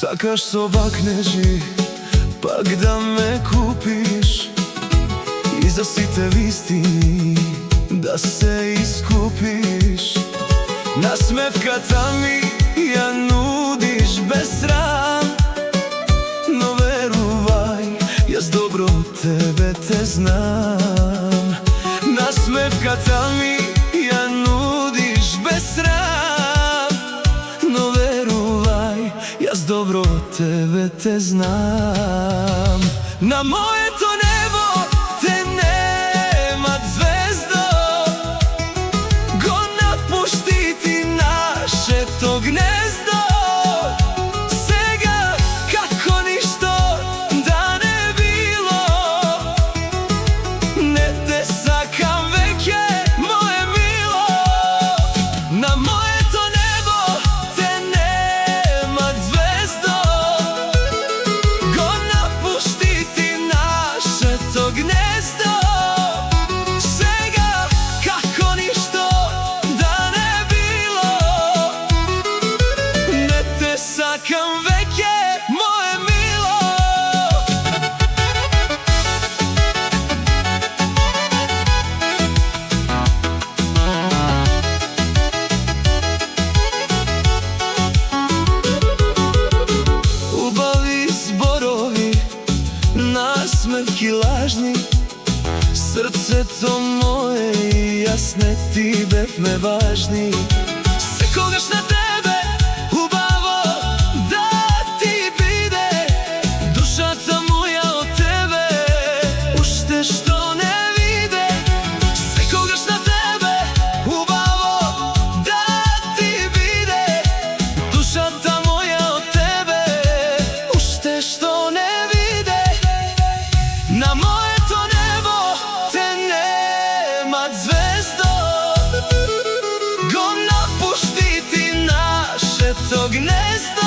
Sakaš sobak neži, pak da me kupiš. Iza site vistini, da se iskupiš. Nasmevkata mi ja nudiš bez sram. No veruvaj, ja dobro tebe te znam. Nasmevkata mi ja nudiš bez sram. No veruvaj, ja dobro tebe te znam. Na moje to nebo te nema, zvezdo. Go napuštiti naše to gnezdo. Sega kako ništo da ne bilo. Ne te sakam veke, moje milo. Na moje to nebo te nema, zvezdo. Go napuštiti naše to gnezdo. Sega kako ništo da ne bilo. Ne te sakam veke, moje milo. Ubavi zborovi, nasmevki lažni. Srce to moje i jasne ti me važni. Se kogaš na tebe, ubavo, da ti bide. Duša ta moja od tebe, ušte što ne vide. Se kogaš na tebe, ubavo, da ti bide. Duša ta moja od tebe, ušte što ne vide. Na moje to nebo te nema, zvezdo. Go napuštiti naše to gnezdo.